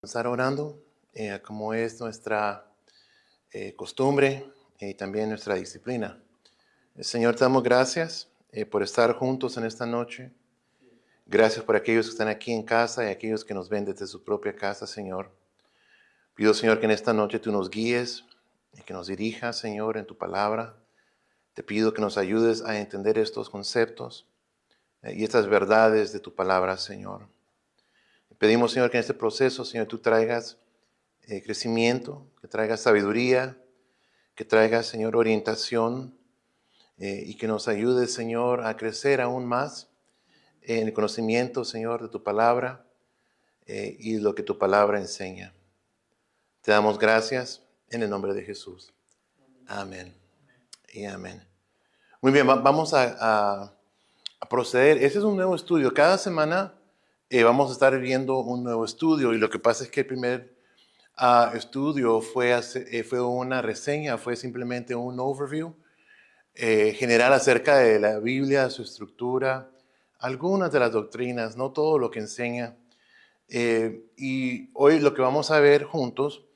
Estar orando, como es nuestra costumbre y también nuestra disciplina. Señor, te damos gracias por estar juntos en esta noche. Gracias por aquellos que están aquí en casa y aquellos que nos ven desde su propia casa, Señor. Pido, Señor, que en esta noche tú nos guíes y que nos dirijas, Señor, en tu palabra. Te pido que nos ayudes a entender estos conceptos y estas verdades de tu palabra, Señor. Pedimos, Señor, que en este proceso, Señor, tú traigas crecimiento, que traigas sabiduría, que traigas, Señor, orientación y que nos ayudes, Señor, a crecer aún más en el conocimiento, Señor, de tu palabra y lo que tu palabra enseña. Te damos gracias en el nombre de Jesús. Amén y amén. Muy bien, vamos a proceder. Este es un nuevo estudio. Cada semana vamos a estar viendo un nuevo estudio y lo que pasa es que el primer estudio fue una reseña, fue simplemente un overview general acerca de la Biblia, su estructura, algunas de las doctrinas, no todo lo que enseña. Y hoy lo que vamos a ver juntos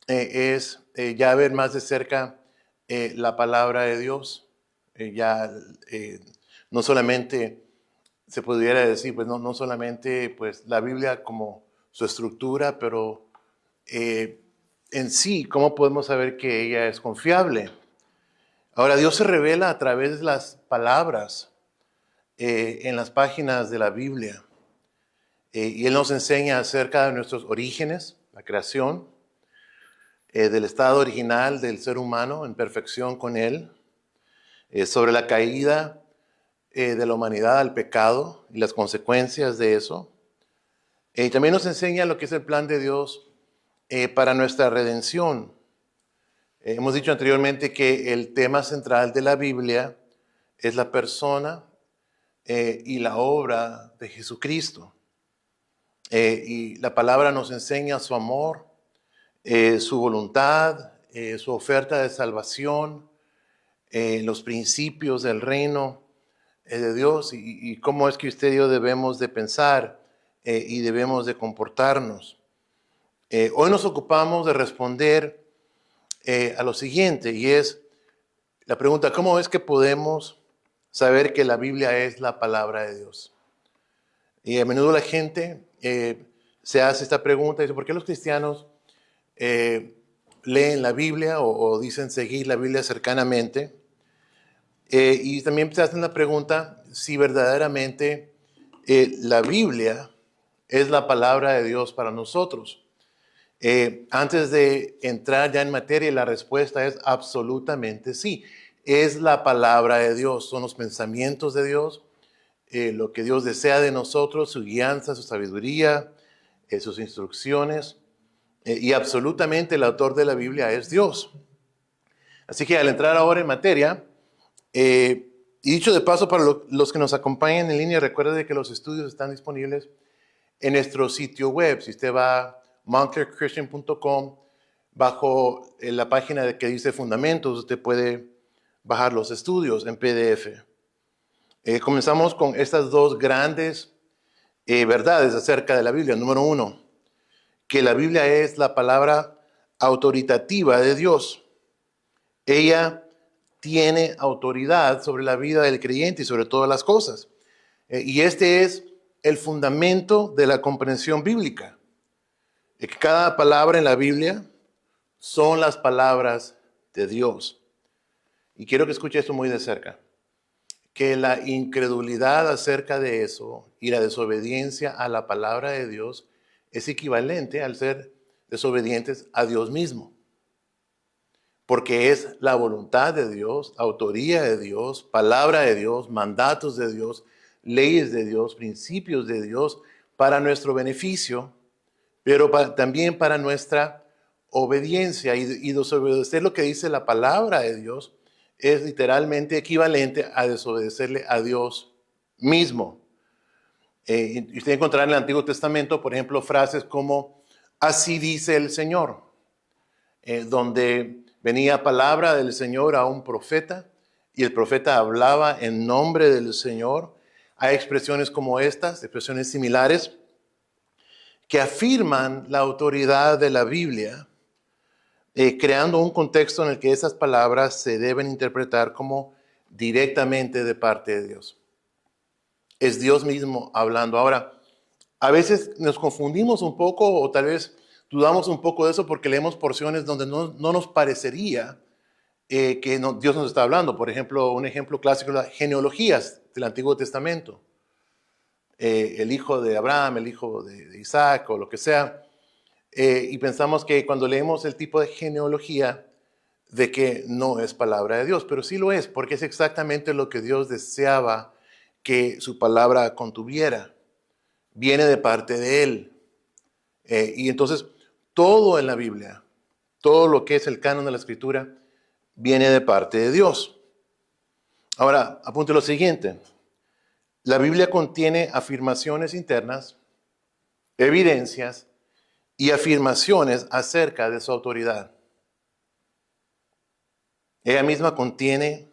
es ya ver más de cerca la palabra de Dios. No solamente se pudiera decir, pues no solamente pues, la Biblia como su estructura, pero en sí, ¿cómo podemos saber que ella es confiable? Ahora, Dios se revela a través de las palabras en las páginas de la Biblia. Y Él nos enseña acerca de nuestros orígenes, la creación, del estado original del ser humano en perfección con Él, sobre la caída de la humanidad al pecado y las consecuencias de eso. Y también nos enseña lo que es el plan de Dios para nuestra redención. Hemos dicho anteriormente que el tema central de la Biblia es la persona y la obra de Jesucristo. Y la palabra nos enseña su amor, su voluntad, su oferta de salvación, los principios del reino de Dios y cómo es que usted y yo debemos de pensar y debemos de comportarnos. Hoy nos ocupamos de responder a lo siguiente, y es la pregunta: ¿cómo es que podemos saber que la Biblia es la palabra de Dios? Y a menudo la gente se hace esta pregunta y dice: ¿por qué los cristianos leen la Biblia o dicen seguir la Biblia cercanamente? Y también se hacen la pregunta si verdaderamente la Biblia es la palabra de Dios para nosotros. Antes de entrar ya en materia, la respuesta es absolutamente sí. Es la palabra de Dios, son los pensamientos de Dios, lo que Dios desea de nosotros, su guianza, su sabiduría, sus instrucciones. Y absolutamente el autor de la Biblia es Dios. Así que al entrar ahora en materia, y dicho de paso para los que nos acompañan en línea, recuerde que los estudios están disponibles en nuestro sitio web. Si usted va a montclairchristian.com, bajo la página que dice Fundamentos, usted puede bajar los estudios en PDF. Comenzamos con estas dos grandes verdades acerca de la Biblia. Número uno, que la Biblia es la palabra autoritativa de Dios. Ella tiene autoridad sobre la vida del creyente y sobre todas las cosas. Y este es el fundamento de la comprensión bíblica. Que cada palabra en la Biblia son las palabras de Dios. Y quiero que escuche esto muy de cerca. Que la incredulidad acerca de eso y la desobediencia a la palabra de Dios es equivalente al ser desobedientes a Dios mismo. Porque es la voluntad de Dios, autoría de Dios, palabra de Dios, mandatos de Dios, leyes de Dios, principios de Dios para nuestro beneficio, pero también para nuestra obediencia. Y desobedecer lo que dice la palabra de Dios es literalmente equivalente a desobedecerle a Dios mismo. Y usted encontrará en el Antiguo Testamento, por ejemplo, frases como "así dice el Señor", donde venía palabra del Señor a un profeta y el profeta hablaba en nombre del Señor. Hay expresiones como estas, expresiones similares, que afirman la autoridad de la Biblia, creando un contexto en el que esas palabras se deben interpretar como directamente de parte de Dios. Es Dios mismo hablando. Ahora, a veces nos confundimos un poco o tal vez dudamos un poco de eso porque leemos porciones donde no nos parecería que Dios nos está hablando. Por ejemplo, un ejemplo clásico es las genealogías del Antiguo Testamento. El hijo de Abraham, el hijo de Isaac o lo que sea. Y pensamos que cuando leemos el tipo de genealogía, de que no es palabra de Dios, pero sí lo es, porque es exactamente lo que Dios deseaba que su palabra contuviera. Viene de parte de Él. Y entonces, todo en la Biblia, todo lo que es el canon de la Escritura, viene de parte de Dios. Ahora, apunte lo siguiente. La Biblia contiene afirmaciones internas, evidencias y afirmaciones acerca de su autoridad. Ella misma contiene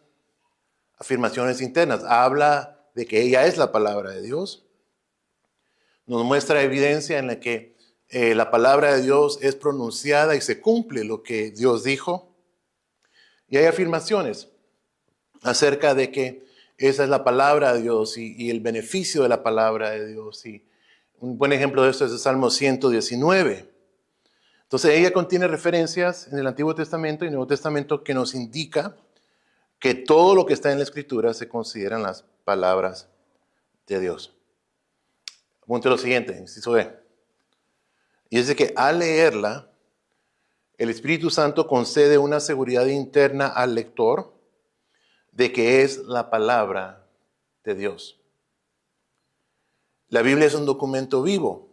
afirmaciones internas. Habla de que ella es la palabra de Dios. Nos muestra evidencia en la que la palabra de Dios es pronunciada y se cumple lo que Dios dijo. Y hay afirmaciones acerca de que esa es la palabra de Dios y el beneficio de la palabra de Dios. Y un buen ejemplo de esto es el Salmo 119. Entonces ella contiene referencias en el Antiguo Testamento y Nuevo Testamento que nos indica que todo lo que está en la Escritura se consideran las palabras de Dios. Apunte lo siguiente, inciso B. Y es de que al leerla, el Espíritu Santo concede una seguridad interna al lector de que es la palabra de Dios. La Biblia es un documento vivo.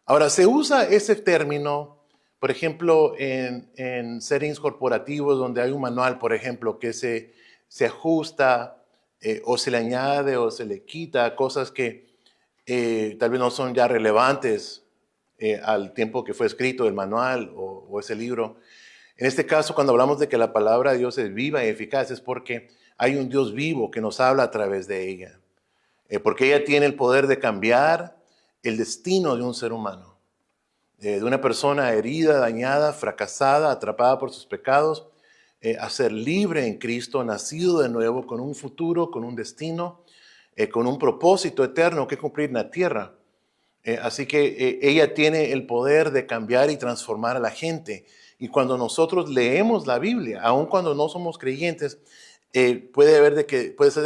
Ahora, se usa ese término, por ejemplo, en settings corporativos donde hay un manual, por ejemplo, que se ajusta o se le añade o se le quita cosas que tal vez no son ya relevantes al tiempo que fue escrito el manual o ese libro. En este caso, cuando hablamos de que la palabra de Dios es viva y eficaz, es porque hay un Dios vivo que nos habla a través de ella. Porque ella tiene el poder de cambiar el destino de un ser humano. De una persona herida, dañada, fracasada, atrapada por sus pecados, a ser libre en Cristo, nacido de nuevo, con un futuro, con un destino, con un propósito eterno que cumplir en la tierra. Así que ella tiene el poder de cambiar y transformar a la gente. Y cuando nosotros leemos la Biblia, aun cuando no somos creyentes, puede ser de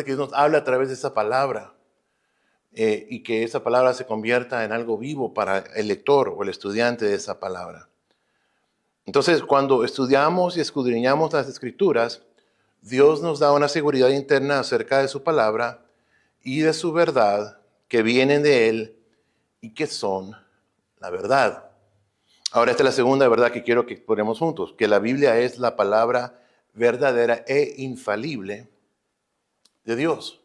que Dios nos habla a través de esa palabra y que esa palabra se convierta en algo vivo para el lector o el estudiante de esa palabra. Entonces, cuando estudiamos y escudriñamos las Escrituras, Dios nos da una seguridad interna acerca de su palabra y de su verdad que vienen de Él y que son la verdad. Ahora, esta es la segunda verdad que quiero que exploremos juntos, que la Biblia es la palabra verdadera e infalible de Dios.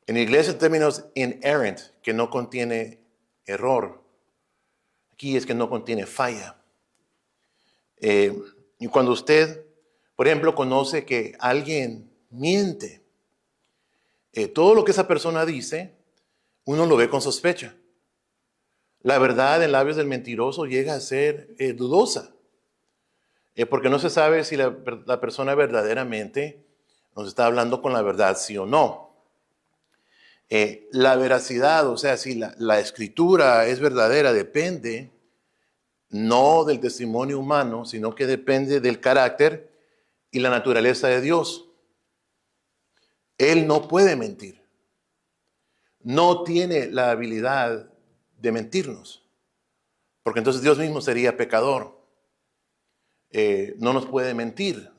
En inglés el término es inerrant, que no contiene error. Aquí es que no contiene falla. Y cuando usted, por ejemplo, conoce que alguien miente, todo lo que esa persona dice, uno lo ve con sospecha. La verdad en labios del mentiroso llega a ser dudosa, porque no se sabe si la persona verdaderamente nos está hablando con la verdad, sí o no. La veracidad, o sea, si la escritura es verdadera, depende no del testimonio humano, sino que depende del carácter y la naturaleza de Dios. Él no puede mentir. No tiene la habilidad de mentirnos, porque entonces Dios mismo sería pecador. No nos puede mentir,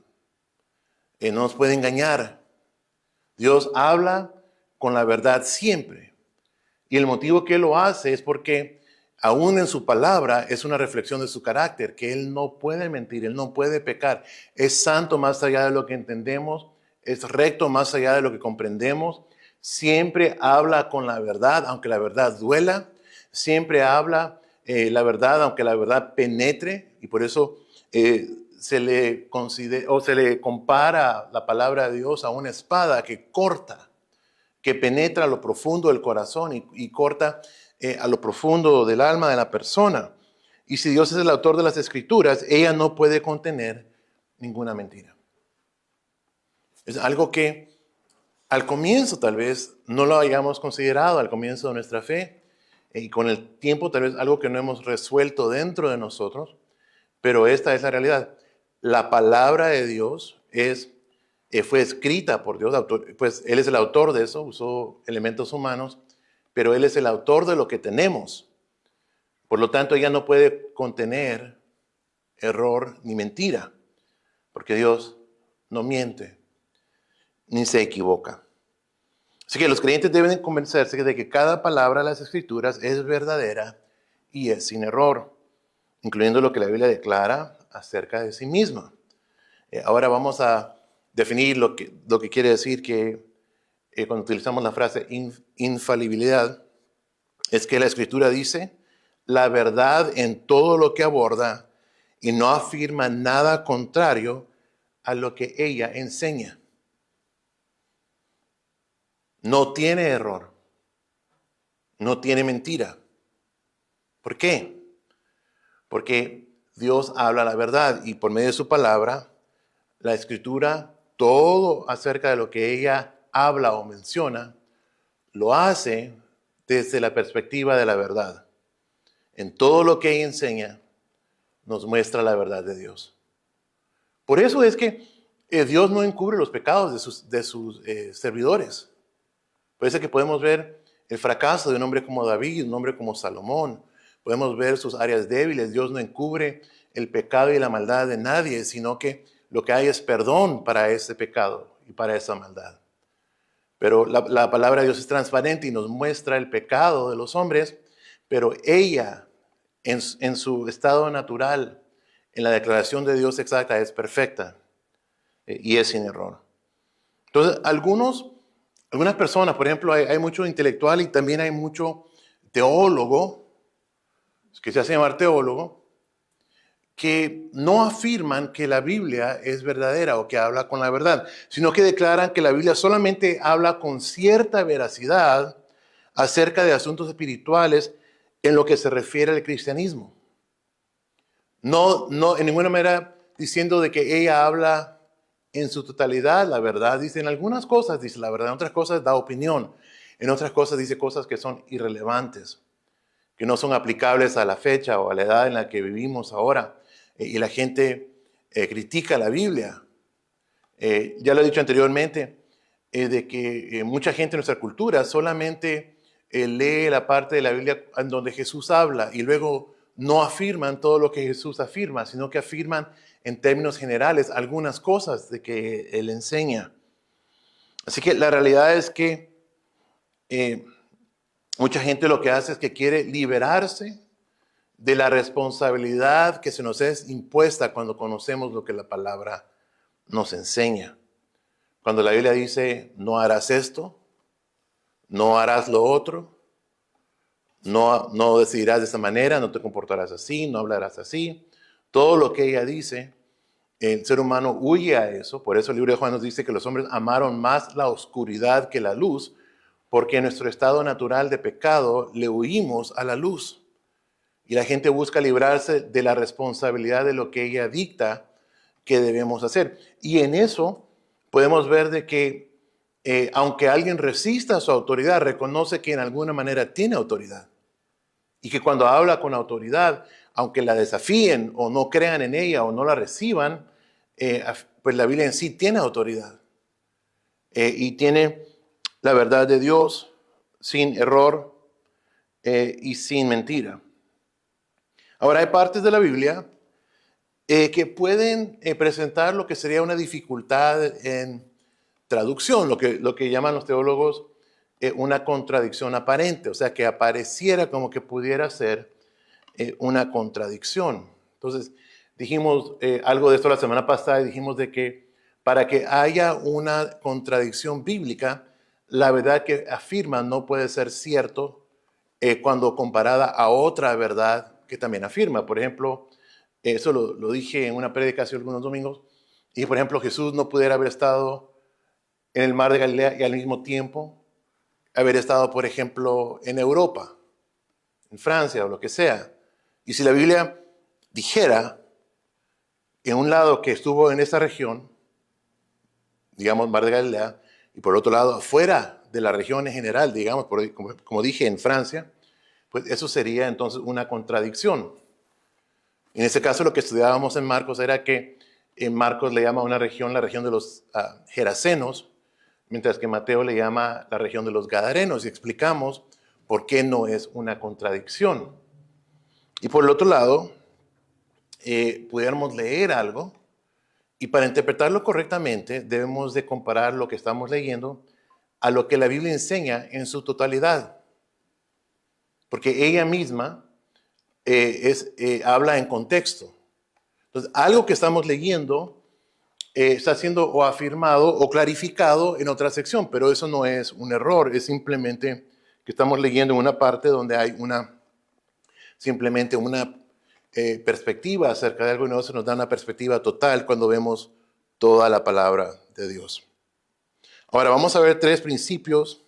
no nos puede engañar. Dios habla con la verdad siempre. Y el motivo que Él lo hace es porque aún en su palabra es una reflexión de su carácter, que Él no puede mentir, Él no puede pecar. Es santo más allá de lo que entendemos, es recto más allá de lo que comprendemos. Siempre habla con la verdad, aunque la verdad duela. Siempre habla la verdad, aunque la verdad penetre. Y por eso se le compara la palabra de Dios a una espada que corta, que penetra lo profundo del corazón y corta a lo profundo del alma de la persona. Y si Dios es el autor de las Escrituras, ella no puede contener ninguna mentira. Es algo que al comienzo tal vez no lo hayamos considerado, al comienzo de nuestra fe, y con el tiempo tal vez algo que no hemos resuelto dentro de nosotros, pero esta es la realidad. La palabra de Dios fue escrita por Dios, pues Él es el autor de eso, usó elementos humanos, pero Él es el autor de lo que tenemos. Por lo tanto, ella no puede contener error ni mentira, porque Dios no miente ni se equivoca. Así que los creyentes deben convencerse de que cada palabra de las Escrituras es verdadera y es sin error, incluyendo lo que la Biblia declara acerca de sí misma. Ahora vamos a definir lo que quiere decir que cuando utilizamos la frase infalibilidad, es que la Escritura dice la verdad en todo lo que aborda y no afirma nada contrario a lo que ella enseña. No tiene error, no tiene mentira. ¿Por qué? Porque Dios habla la verdad y por medio de su palabra, la Escritura, todo acerca de lo que ella habla o menciona, lo hace desde la perspectiva de la verdad. En todo lo que ella enseña, nos muestra la verdad de Dios. Por eso es que Dios no encubre los pecados de sus servidores. Por eso es que podemos ver el fracaso de un hombre como David, un hombre como Salomón. Podemos ver sus áreas débiles. Dios no encubre el pecado y la maldad de nadie, sino que lo que hay es perdón para ese pecado y para esa maldad. Pero la palabra de Dios es transparente y nos muestra el pecado de los hombres, pero ella, en su estado natural, en la declaración de Dios exacta, es perfecta y es sin error. Entonces, algunas personas, por ejemplo, hay mucho intelectual y también hay mucho teólogo, que se hace llamar teólogo, que no afirman que la Biblia es verdadera o que habla con la verdad, sino que declaran que la Biblia solamente habla con cierta veracidad acerca de asuntos espirituales en lo que se refiere al cristianismo. No, en ninguna manera diciendo de que ella habla en su totalidad la verdad. Dice en algunas cosas, dice la verdad, en otras cosas da opinión, en otras cosas dice cosas que son irrelevantes, que no son aplicables a la fecha o a la edad en la que vivimos ahora. Y la gente critica la Biblia. Ya lo he dicho anteriormente, de que mucha gente en nuestra cultura solamente lee la parte de la Biblia en donde Jesús habla y luego no afirman todo lo que Jesús afirma, sino que afirman en términos generales algunas cosas de que Él enseña. Así que la realidad es que mucha gente lo que hace es que quiere liberarse de la responsabilidad que se nos es impuesta cuando conocemos lo que la palabra nos enseña. Cuando la Biblia dice, no harás esto, no harás lo otro, no decidirás de esa manera, no te comportarás así, no hablarás así. Todo lo que ella dice, el ser humano huye a eso. Por eso el libro de Juan nos dice que los hombres amaron más la oscuridad que la luz, porque en nuestro estado natural de pecado le huimos a la luz. Y la gente busca librarse de la responsabilidad de lo que ella dicta que debemos hacer. Y en eso podemos ver de que aunque alguien resista a su autoridad, reconoce que en alguna manera tiene autoridad. Y que cuando habla con autoridad, aunque la desafíen o no crean en ella o no la reciban, pues la Biblia en sí tiene autoridad. Y tiene la verdad de Dios sin error y sin mentira. Ahora, hay partes de la Biblia que pueden presentar lo que sería una dificultad en traducción, lo que llaman los teólogos una contradicción aparente, o sea, que apareciera como que pudiera ser una contradicción. Entonces, dijimos algo de esto la semana pasada y dijimos de que para que haya una contradicción bíblica, la verdad que afirma no puede ser cierto cuando comparada a otra verdad que también afirma. Por ejemplo, eso lo dije en una prédica hace algunos domingos, y por ejemplo Jesús no pudiera haber estado en el mar de Galilea y al mismo tiempo haber estado, por ejemplo, en Europa. en Francia o lo que sea. Y si la Biblia dijera en un lado que estuvo en esa región, digamos Mar de Galilea, y por otro lado fuera de la región en general, digamos, como dije, en Francia, pues eso sería entonces una contradicción. En ese caso lo que estudiábamos en Marcos era que en Marcos le llama a una región la región de los Gerasenos, mientras que Mateo le llama la región de los Gadarenos, y explicamos por qué no es una contradicción. Y por el otro lado, pudiéramos leer algo, y para interpretarlo correctamente debemos de comparar lo que estamos leyendo a lo que la Biblia enseña en su totalidad. Porque ella misma habla en contexto. Entonces, algo que estamos leyendo está siendo o afirmado o clarificado en otra sección, pero eso no es un error, es simplemente que estamos leyendo en una parte donde hay simplemente una perspectiva acerca de algo y no se nos da una perspectiva total cuando vemos toda la palabra de Dios. Ahora vamos a ver 3 principios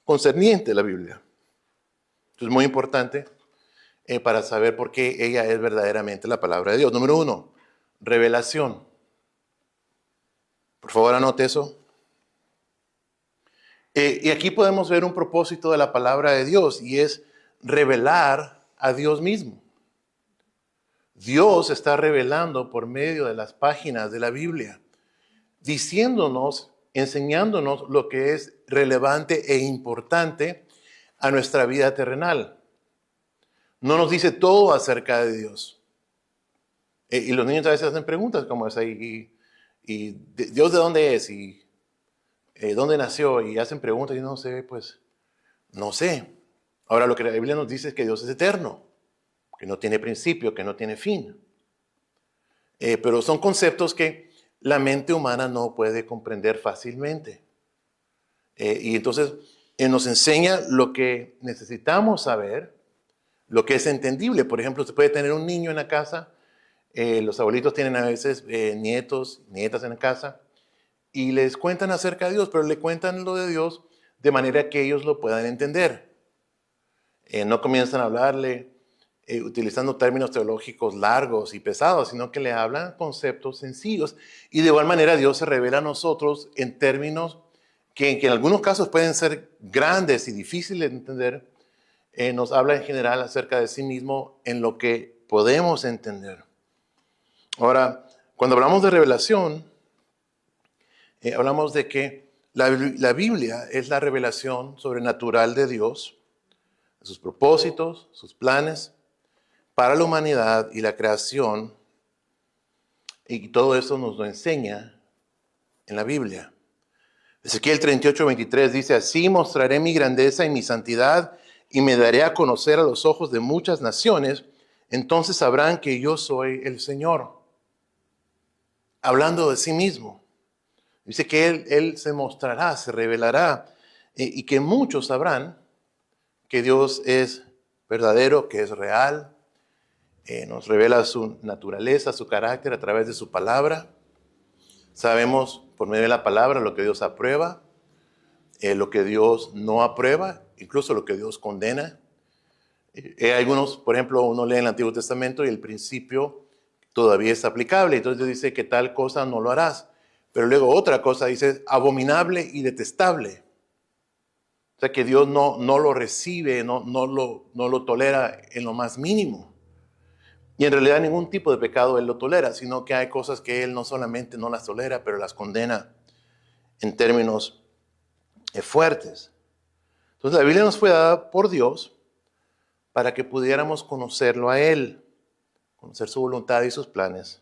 concernientes a la Biblia. Esto es muy importante para saber por qué ella es verdaderamente la palabra de Dios. Número 1, revelación. Por favor, anote eso. Y aquí podemos ver un propósito de la palabra de Dios y es revelar a Dios mismo. Dios está revelando por medio de las páginas de la Biblia, diciéndonos, enseñándonos lo que es relevante e importante a nuestra vida terrenal. No nos dice todo acerca de Dios. Y los niños a veces hacen preguntas como esa, ¿y Dios de dónde es? ¿Y dónde nació? Y hacen preguntas y no sé, pues, no sé. Ahora lo que la Biblia nos dice es que Dios es eterno, que no tiene principio, que no tiene fin. Pero son conceptos que la mente humana no puede comprender fácilmente. Y entonces nos enseña lo que necesitamos saber, lo que es entendible. Por ejemplo, se puede tener un niño en la casa, los abuelitos tienen a veces nietos, nietas en la casa, y les cuentan acerca de Dios, pero le cuentan lo de Dios de manera que ellos lo puedan entender. No comienzan a hablarle utilizando términos teológicos largos y pesados, sino que le hablan conceptos sencillos. Y de igual manera Dios se revela a nosotros en términos que en algunos casos pueden ser grandes y difíciles de entender. Nos habla en general acerca de sí mismo en lo que podemos entender. Ahora, cuando hablamos de revelación, hablamos de que la Biblia es la revelación sobrenatural de Dios, de sus propósitos, sus planes para la humanidad y la creación, y todo eso nos lo enseña en la Biblia. Ezequiel 38:23 dice, así mostraré mi grandeza y mi santidad y me daré a conocer a los ojos de muchas naciones, entonces sabrán que yo soy el Señor. Hablando de sí mismo. Dice que Él se mostrará, se revelará y que muchos sabrán que Dios es verdadero, que es real. Nos revela su naturaleza, su carácter a través de su palabra. Sabemos por medio de la palabra lo que Dios aprueba, lo que Dios no aprueba, incluso lo que Dios condena. Algunos, por ejemplo, uno lee en el Antiguo Testamento y el principio todavía es aplicable. Entonces dice que tal cosa no lo harás. Pero luego otra cosa dice abominable y detestable. O sea que Dios no lo recibe, no lo tolera en lo más mínimo. Y en realidad ningún tipo de pecado Él lo tolera, sino que hay cosas que Él no solamente no las tolera, pero las condena en términos fuertes. Entonces la Biblia nos fue dada por Dios para que pudiéramos conocerlo a Él, conocer su voluntad y sus planes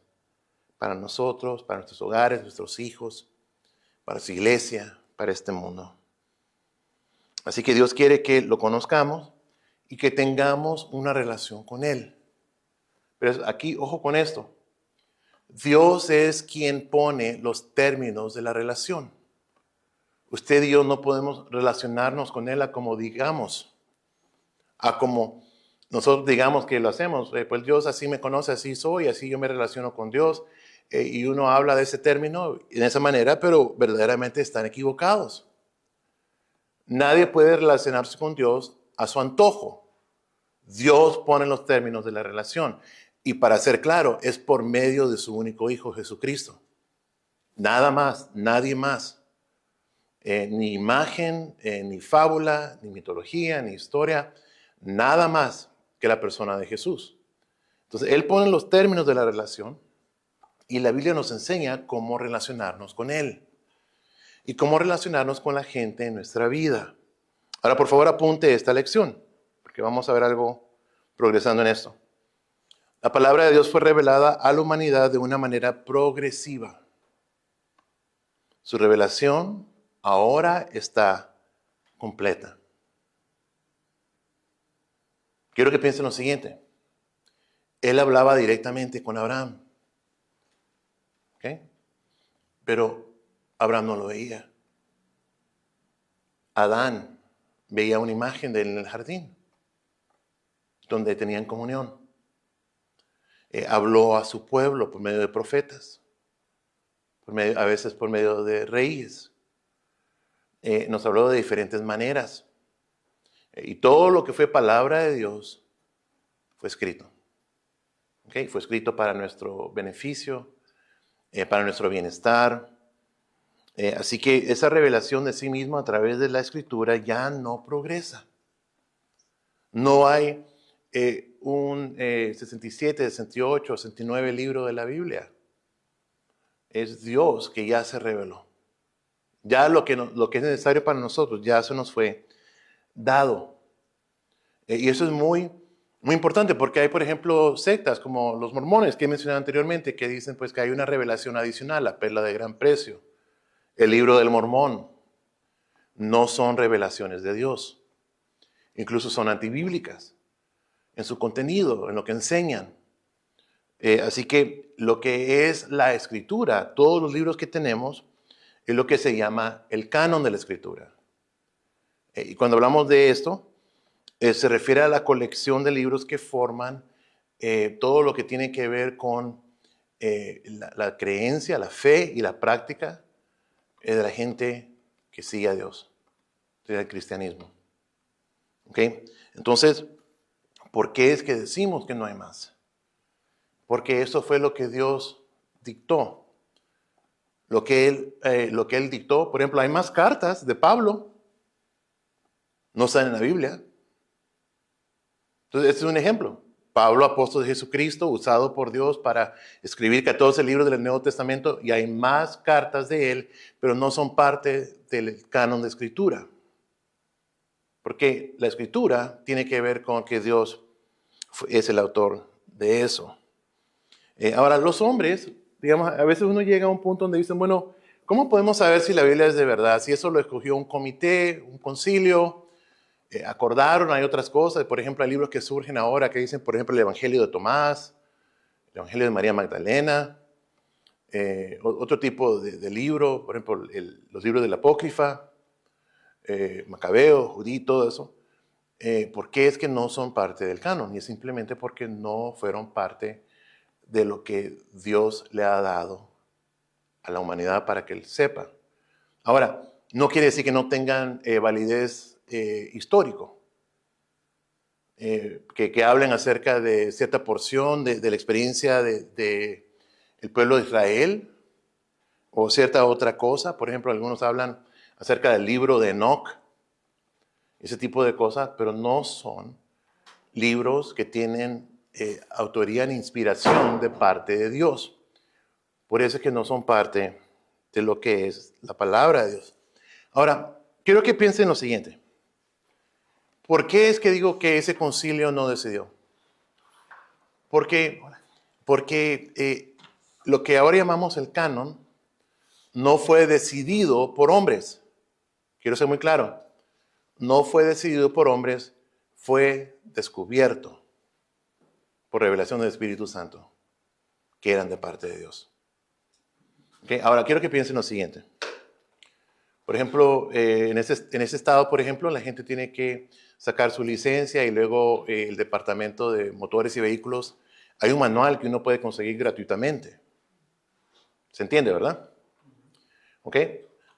para nosotros, para nuestros hogares, nuestros hijos, para su iglesia, para este mundo. Así que Dios quiere que lo conozcamos y que tengamos una relación con Él. Pero aquí, ojo con esto. Dios es quien pone los términos de la relación. Usted y yo no podemos relacionarnos con Él a como digamos, a como nosotros digamos que lo hacemos. Pues Dios así me conoce, así soy, así yo me relaciono con Dios. Y uno habla de ese término de esa manera, pero verdaderamente están equivocados. Nadie puede relacionarse con Dios a su antojo. Dios pone los términos de la relación. Y para ser claro, es por medio de su único Hijo, Jesucristo. Nada más, nadie más. Ni imagen, ni fábula, ni mitología, ni historia. Nada más que la persona de Jesús. Entonces, Él pone los términos de la relación y la Biblia nos enseña cómo relacionarnos con Él y cómo relacionarnos con la gente en nuestra vida. Ahora, por favor, apunte esta lección, porque vamos a ver algo progresando en esto. La palabra de Dios fue revelada a la humanidad de una manera progresiva. Su revelación ahora está completa. Quiero que piensen lo siguiente. Él hablaba directamente con Abraham. ¿Okay? Pero Abraham no lo veía. Adán veía una imagen de él en el jardín, donde tenían comunión. Habló a su pueblo por medio de profetas, a veces por medio de reyes. Nos habló de diferentes maneras. Y todo lo que fue palabra de Dios fue escrito. ¿Okay? Fue escrito para nuestro beneficio, para nuestro bienestar. Así que esa revelación de sí mismo a través de la Escritura ya no progresa. No hay un 67, 68, 69 libro de la Biblia. Es Dios que ya se reveló. Ya lo que es necesario para nosotros ya se nos fue dado. Y eso es muy, muy importante porque hay, por ejemplo, sectas como los mormones que he mencionado anteriormente que dicen pues que hay una revelación adicional, la perla de gran precio, el libro del Mormón. No son revelaciones de Dios. Incluso son antibíblicas en su contenido, en lo que enseñan. Así que lo que es la Escritura, todos los libros que tenemos, es lo que se llama el canon de la Escritura. Y cuando hablamos de esto, se refiere a la colección de libros que forman todo lo que tiene que ver con la creencia, la fe y la práctica de la gente que sigue a Dios, del cristianismo. ¿Okay? Entonces, ¿por qué es que decimos que no hay más? Porque eso fue lo que Dios dictó. Lo que Él dictó, por ejemplo, hay más cartas de Pablo, no están en la Biblia. Entonces, este es un ejemplo. Pablo, apóstol de Jesucristo, usado por Dios para escribir 14 libros del Nuevo Testamento, y hay más cartas de él, pero no son parte del canon de Escritura. Porque la Escritura tiene que ver con que Dios es el autor de eso. Ahora, los hombres, digamos, a veces uno llega a un punto donde dicen, bueno, ¿cómo podemos saber si la Biblia es de verdad? Si eso lo escogió un comité, un concilio, acordaron, hay otras cosas. Por ejemplo, hay libros que surgen ahora que dicen, por ejemplo, el Evangelio de Tomás, el Evangelio de María Magdalena, otro tipo de libro, por ejemplo, los libros del Apócrifa, Macabeo, Judí, todo eso. ¿Por qué es que no son parte del canon? Y es simplemente porque no fueron parte de lo que Dios le ha dado a la humanidad para que él sepa. Ahora, no quiere decir que no tengan validez histórico, que hablen acerca de cierta porción de la experiencia del pueblo de Israel o cierta otra cosa. Por ejemplo, algunos hablan acerca del libro de Enoch, ese tipo de cosas, pero no son libros que tienen autoría ni inspiración de parte de Dios. Por eso es que no son parte de lo que es la palabra de Dios. Ahora, quiero que piensen lo siguiente. ¿Por qué es que digo que ese concilio no decidió? Porque lo que ahora llamamos el canon no fue decidido por hombres. Quiero ser muy claro. No fue decidido por hombres, fue descubierto por revelación del Espíritu Santo, que eran de parte de Dios. ¿Okay? Ahora, quiero que piensen lo siguiente. Por ejemplo, en ese estado, por ejemplo, la gente tiene que sacar su licencia y luego el departamento de motores y vehículos, hay un manual que uno puede conseguir gratuitamente. ¿Se entiende, verdad? ¿Ok?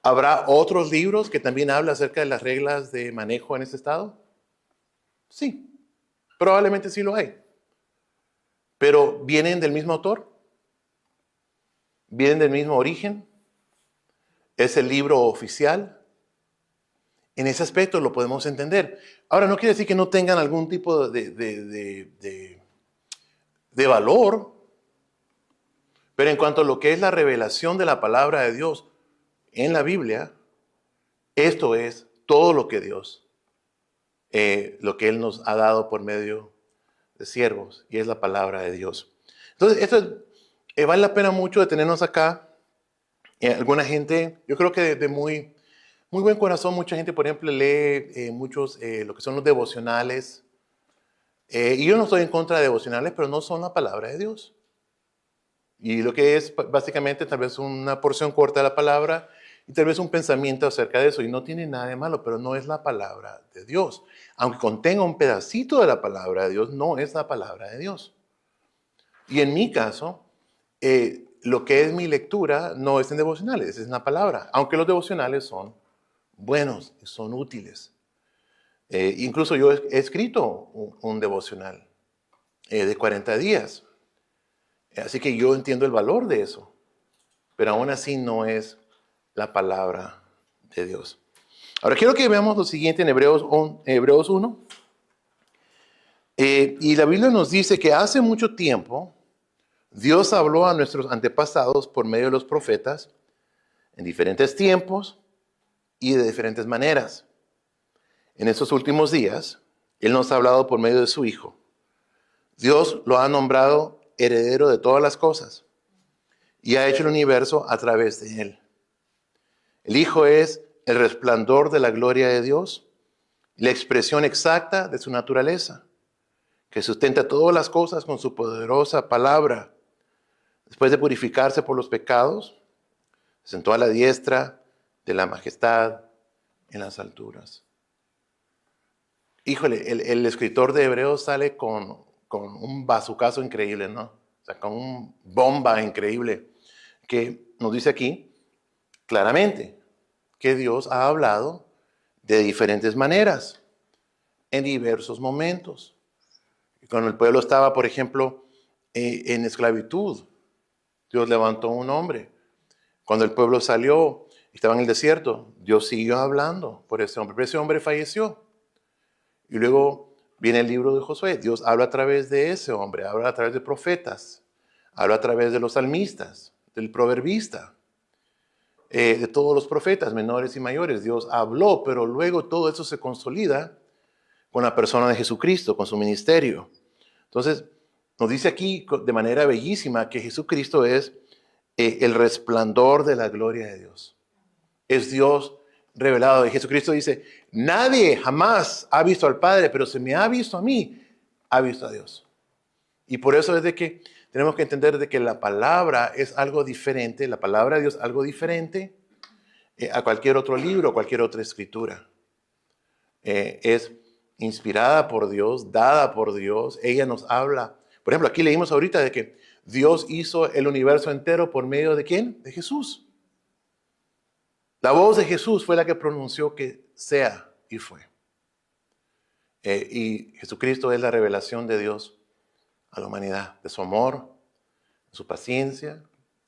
¿Habrá otros libros que también hablan acerca de las reglas de manejo en ese estado? Sí, Probablemente sí lo hay. Pero ¿vienen del mismo autor? ¿Vienen del mismo origen? ¿Es el libro oficial? En ese aspecto lo podemos entender. Ahora, no quiere decir que no tengan algún tipo de valor, pero en cuanto a lo que es la revelación de la palabra de Dios en la Biblia, esto es todo lo que Dios, lo que Él nos ha dado por medio de siervos, y es la palabra de Dios. Entonces, esto vale la pena mucho detenernos acá. Alguna gente, yo creo que de muy buen corazón, mucha gente, por ejemplo, lee muchos, lo que son los devocionales. Y yo no estoy en contra de devocionales, pero no son la palabra de Dios. Y lo que es básicamente tal vez una porción corta de la palabra y tal vez un pensamiento acerca de eso. Y no tiene nada de malo, pero no es la palabra de Dios. Aunque contenga un pedacito de la palabra de Dios, no es la palabra de Dios. Y en mi caso, lo que es mi lectura no es en devocionales, es en la palabra. Aunque los devocionales son buenos, son útiles. Incluso yo he escrito un devocional de 40 días. Así que yo entiendo el valor de eso. Pero aún así no es la palabra de Dios. Ahora quiero que veamos lo siguiente en Hebreos 1. Y la Biblia nos dice que hace mucho tiempo Dios habló a nuestros antepasados por medio de los profetas en diferentes tiempos y de diferentes maneras. En estos últimos días, Él nos ha hablado por medio de su Hijo. Dios lo ha nombrado heredero de todas las cosas y ha hecho el universo a través de Él. El Hijo es el resplandor de la gloria de Dios, la expresión exacta de su naturaleza, que sustenta todas las cosas con su poderosa palabra. Después de purificarse por los pecados, se sentó a la diestra de la majestad en las alturas. Híjole, el escritor de Hebreos sale con un bazucazo increíble, ¿no? O sea, con una bomba increíble, que nos dice aquí claramente que Dios ha hablado de diferentes maneras, en diversos momentos. Cuando el pueblo estaba, por ejemplo, en esclavitud, Dios levantó un hombre. Cuando el pueblo salió, estaba en el desierto, Dios siguió hablando por ese hombre, pero ese hombre falleció. Y luego viene el libro de Josué. Dios habla a través de ese hombre, habla a través de profetas, habla a través de los salmistas, del proverbista, de todos los profetas, menores y mayores. Dios habló, pero luego todo eso se consolida con la persona de Jesucristo, con su ministerio. Entonces, nos dice aquí de manera bellísima que Jesucristo es el resplandor de la gloria de Dios. Es Dios revelado. Y Jesucristo dice, nadie jamás ha visto al Padre, pero se me ha visto a mí, ha visto a Dios. Y por eso es de que tenemos que entender de que la palabra es algo diferente, la palabra de Dios es algo diferente a cualquier otro libro, a cualquier otra escritura. Es inspirada por Dios, dada por Dios, ella nos habla. Por ejemplo, aquí leímos ahorita de que Dios hizo el universo entero por medio de ¿quién? De Jesús. La voz de Jesús fue la que pronunció que sea y fue. Y Jesucristo es la revelación de Dios a la humanidad, de su amor, de su paciencia,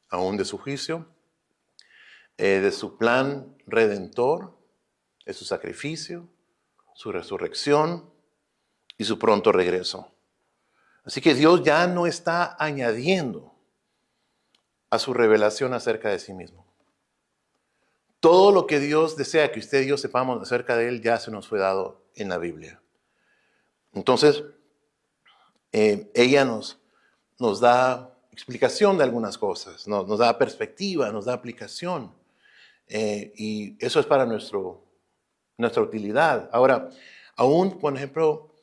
aún de su juicio, de su plan redentor, de su sacrificio, su resurrección y su pronto regreso. Así que Dios ya no está añadiendo a su revelación acerca de sí mismo. Todo lo que Dios desea que usted y yo sepamos acerca de Él ya se nos fue dado en la Biblia. Entonces, ella nos da explicación de algunas cosas, nos da perspectiva, nos da aplicación. Y eso es para nuestra utilidad. Ahora, aún, por ejemplo,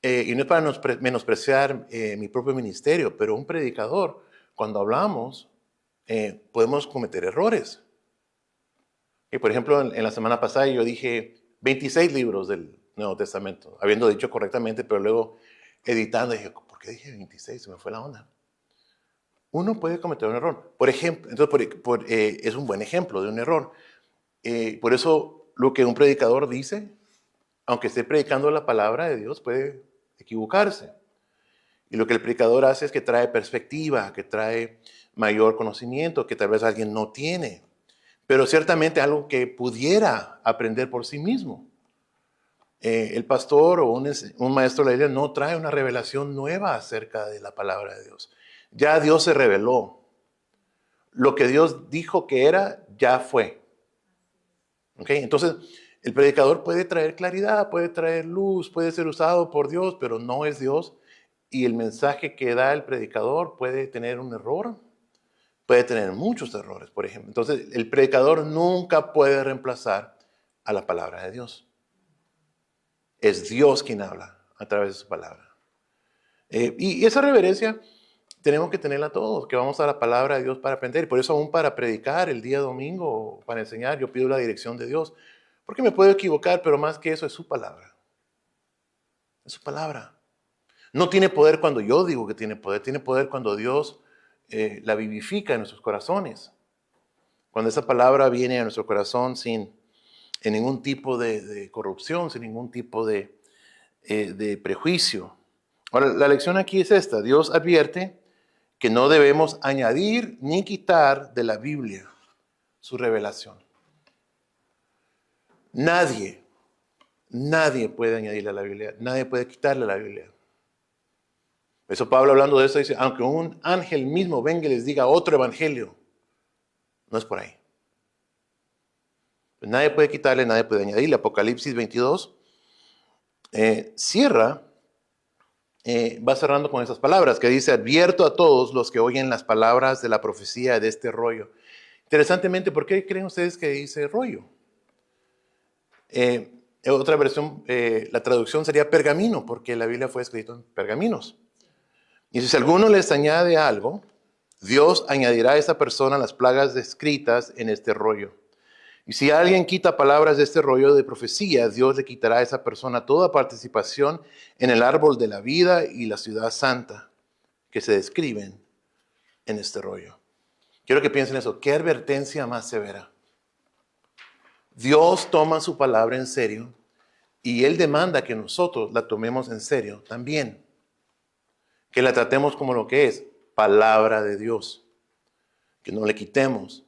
y no es para menospreciar mi propio ministerio, pero un predicador, cuando hablamos, podemos cometer errores. Y por ejemplo, en la semana pasada yo dije 26 libros del Nuevo Testamento, habiendo dicho correctamente, pero luego editando dije, ¿por qué dije 26? Se me fue la onda. Uno puede cometer un error. Por ejemplo, entonces es un buen ejemplo de un error. Por eso lo que un predicador dice, aunque esté predicando la palabra de Dios, puede equivocarse. Y lo que el predicador hace es que trae perspectiva, que trae mayor conocimiento que tal vez alguien no tiene, pero ciertamente algo que pudiera aprender por sí mismo. El pastor o un maestro de la Biblia no trae una revelación nueva acerca de la palabra de Dios. Ya Dios se reveló. Lo que Dios dijo que era, ya fue. ¿Okay? Entonces, el predicador puede traer claridad, puede traer luz, puede ser usado por Dios, pero no es Dios. Y el mensaje que da el predicador puede tener un error, puede tener muchos errores, por ejemplo. Entonces, el predicador nunca puede reemplazar a la palabra de Dios. Es Dios quien habla a través de su palabra. Y esa reverencia tenemos que tenerla todos, que vamos a la palabra de Dios para aprender. Y por eso aún para predicar el día domingo o para enseñar, yo pido la dirección de Dios. Porque me puedo equivocar, pero más que eso es su palabra. Es su palabra. No tiene poder cuando yo digo que tiene poder cuando Dios la vivifica en nuestros corazones. Cuando esa palabra viene a nuestro corazón sin ningún tipo de corrupción, sin ningún tipo de prejuicio. Ahora, la lección aquí es esta. Dios advierte que no debemos añadir ni quitar de la Biblia su revelación. Nadie puede añadirle a la Biblia, nadie puede quitarle a la Biblia. Por eso Pablo, hablando de eso, dice, aunque un ángel mismo venga y les diga otro evangelio, no es por ahí. Pues nadie puede quitarle, nadie puede añadirle. Apocalipsis 22 cierra, va cerrando con esas palabras que dice, advierto a todos los que oyen las palabras de la profecía de este rollo. Interesantemente, ¿por qué creen ustedes que dice rollo? Otra versión, la traducción sería pergamino, porque la Biblia fue escrita en pergaminos. Y si alguno les añade algo, Dios añadirá a esa persona las plagas descritas en este rollo. Y si alguien quita palabras de este rollo de profecía, Dios le quitará a esa persona toda participación en el árbol de la vida y la ciudad santa que se describen en este rollo. Quiero que piensen eso. ¿Qué advertencia más severa? Dios toma su palabra en serio y Él demanda que nosotros la tomemos en serio también. Que la tratemos como lo que es, palabra de Dios. Que no le quitemos,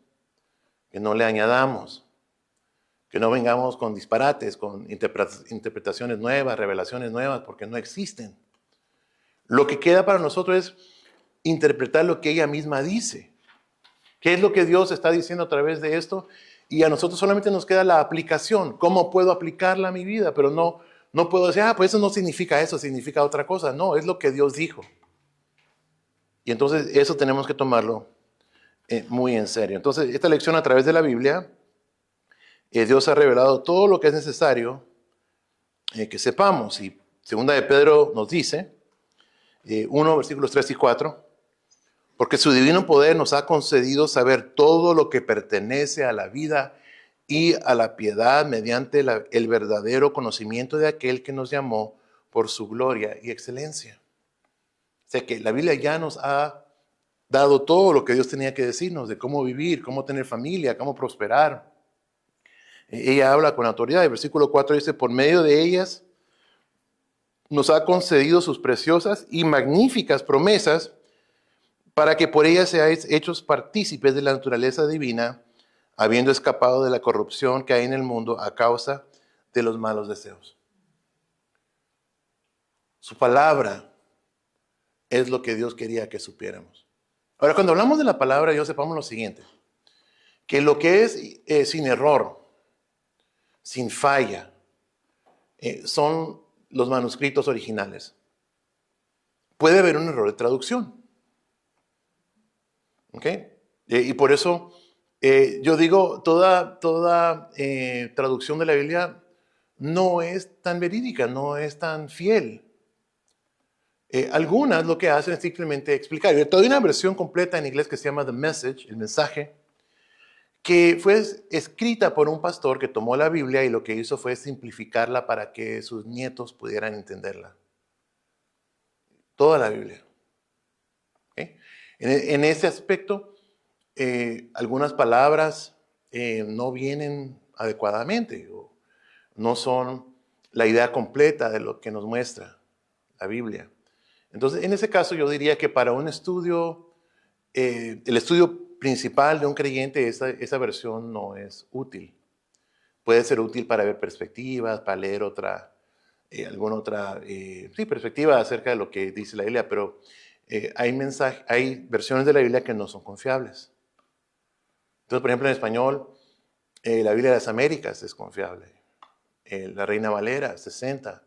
que no le añadamos, que no vengamos con disparates, con interpretaciones nuevas, revelaciones nuevas, porque no existen. Lo que queda para nosotros es interpretar lo que ella misma dice. ¿Qué es lo que Dios está diciendo a través de esto? Y a nosotros solamente nos queda la aplicación. ¿Cómo puedo aplicarla a mi vida? Pero no puedo decir, pues eso no significa eso, significa otra cosa. No, es lo que Dios dijo. Y entonces eso tenemos que tomarlo muy en serio. Entonces, esta lección a través de la Biblia, Dios ha revelado todo lo que es necesario que sepamos. Y segunda de Pedro nos dice, 1 versículos 3 y 4, porque su divino poder nos ha concedido saber todo lo que pertenece a la vida y a la piedad mediante el verdadero conocimiento de aquel que nos llamó por su gloria y excelencia. O sea que la Biblia ya nos ha dado todo lo que Dios tenía que decirnos de cómo vivir, cómo tener familia, cómo prosperar. Ella habla con autoridad. El versículo 4 dice, por medio de ellas nos ha concedido sus preciosas y magníficas promesas para que por ellas seáis hechos partícipes de la naturaleza divina, habiendo escapado de la corrupción que hay en el mundo a causa de los malos deseos. Su palabra es lo que Dios quería que supiéramos. Ahora, cuando hablamos de la palabra de Dios, sepamos lo siguiente, que lo que es sin error, sin falla, son los manuscritos originales. Puede haber un error de traducción. ¿Ok? Y por eso yo digo, toda traducción de la Biblia no es tan verídica, no es tan fiel. Algunas lo que hacen es simplemente explicar. Yo doy una versión completa en inglés que se llama The Message, el mensaje, que fue escrita por un pastor que tomó la Biblia y lo que hizo fue simplificarla para que sus nietos pudieran entenderla. Toda la Biblia. ¿Okay? En ese aspecto, algunas palabras no vienen adecuadamente o no son la idea completa de lo que nos muestra la Biblia. Entonces, en ese caso yo diría que para un estudio, el estudio principal de un creyente, esa versión no es útil. Puede ser útil para ver perspectivas, para leer alguna otra perspectiva acerca de lo que dice la Biblia, pero hay versiones de la Biblia que no son confiables. Entonces, por ejemplo, en español, la Biblia de las Américas es confiable. La Reina Valera, 60.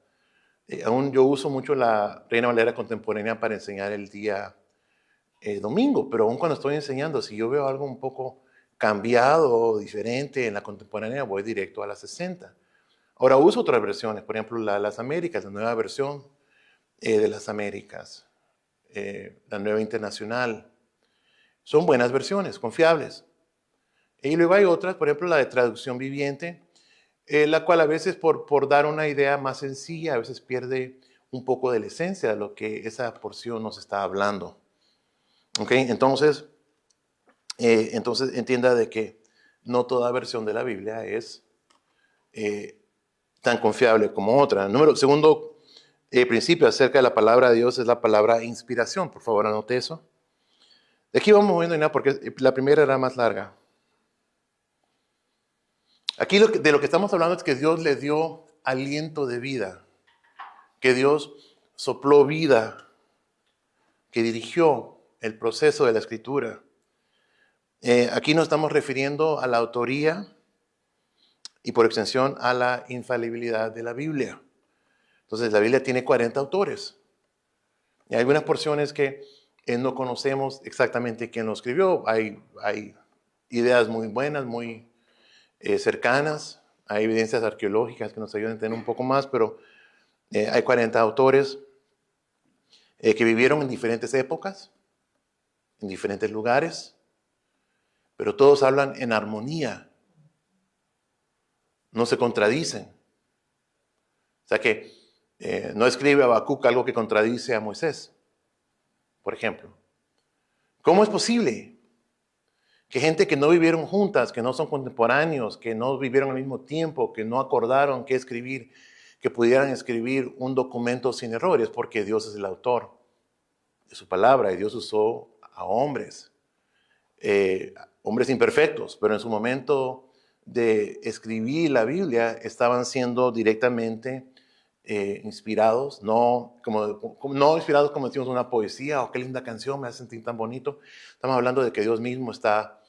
Aún yo uso mucho la Reina Valera contemporánea para enseñar el día domingo, pero aún cuando estoy enseñando, si yo veo algo un poco cambiado o diferente en la contemporánea, voy directo a la 60. Ahora uso otras versiones, por ejemplo, la de las Américas, la nueva versión de las Américas, la nueva internacional. Son buenas versiones, confiables. Y luego hay otras, por ejemplo, la de traducción viviente, la cual a veces por dar una idea más sencilla, a veces pierde un poco de la esencia de lo que esa porción nos está hablando. ¿Okay? Entonces entienda de que no toda versión de la Biblia es tan confiable como otra. Segundo principio acerca de la palabra de Dios es la palabra inspiración. Por favor, anote eso. De aquí vamos moviendo porque la primera era más larga. Aquí de lo que estamos hablando es que Dios le dio aliento de vida, que Dios sopló vida, que dirigió el proceso de la escritura. Aquí nos estamos refiriendo a la autoría y por extensión a la infalibilidad de la Biblia. Entonces la Biblia tiene 40 autores. Y hay algunas porciones que no conocemos exactamente quién lo escribió. Hay ideas muy buenas, muy cercanas. Hay evidencias arqueológicas que nos ayudan a entender un poco más, pero hay 40 autores que vivieron en diferentes épocas, en diferentes lugares, pero todos hablan en armonía, no se contradicen. O sea que no escribe Habacuc algo que contradice a Moisés, por ejemplo. ¿Cómo es posible que gente que no vivieron juntas, que no son contemporáneos, que no vivieron al mismo tiempo, que no acordaron qué escribir, que pudieran escribir un documento sin errores? Porque Dios es el autor de su palabra y Dios usó a hombres, hombres imperfectos, pero en su momento de escribir la Biblia estaban siendo directamente inspirados, no inspirados como decimos una poesía, o qué linda canción, me hace sentir tan bonito. Estamos hablando de que Dios mismo está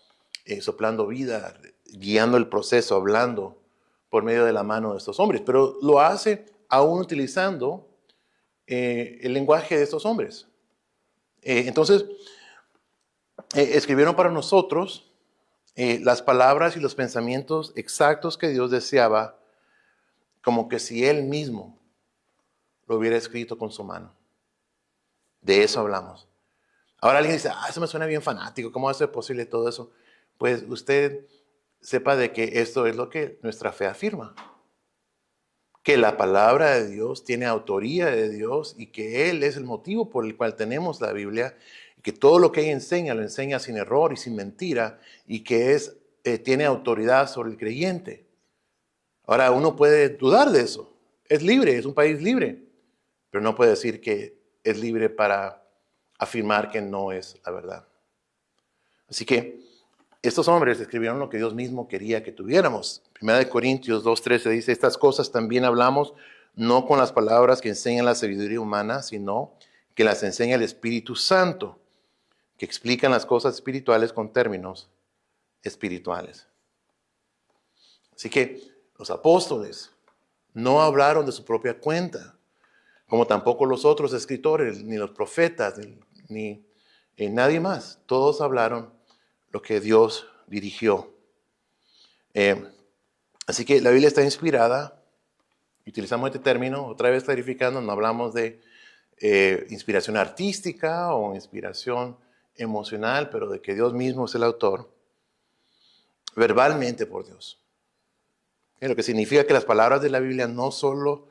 soplando vida, guiando el proceso, hablando por medio de la mano de estos hombres, pero lo hace aún utilizando el lenguaje de estos hombres. Entonces, escribieron para nosotros las palabras y los pensamientos exactos que Dios deseaba, como que si Él mismo lo hubiera escrito con su mano. De eso hablamos. Ahora alguien dice, eso me suena bien fanático, ¿cómo va a ser posible todo eso? Pues usted sepa de que esto es lo que nuestra fe afirma. Que la palabra de Dios tiene autoría de Dios y que Él es el motivo por el cual tenemos la Biblia, y que todo lo que ella enseña lo enseña sin error y sin mentira, y que tiene autoridad sobre el creyente. Ahora uno puede dudar de eso. Es libre, es un país libre, pero no puede decir que es libre para afirmar que no es la verdad. Así que estos hombres escribieron lo que Dios mismo quería que tuviéramos. 1 Corintios 2:13 dice, estas cosas también hablamos no con las palabras que enseñan la sabiduría humana, sino que las enseña el Espíritu Santo, que explican las cosas espirituales con términos espirituales. Así que los apóstoles no hablaron de su propia cuenta, como tampoco los otros escritores, ni los profetas, ni nadie más. Todos hablaron lo que Dios dirigió. Así que la Biblia está inspirada. Utilizamos este término, otra vez clarificando, no hablamos de inspiración artística o inspiración emocional, pero de que Dios mismo es el autor, verbalmente por Dios. Lo que significa que las palabras de la Biblia no solo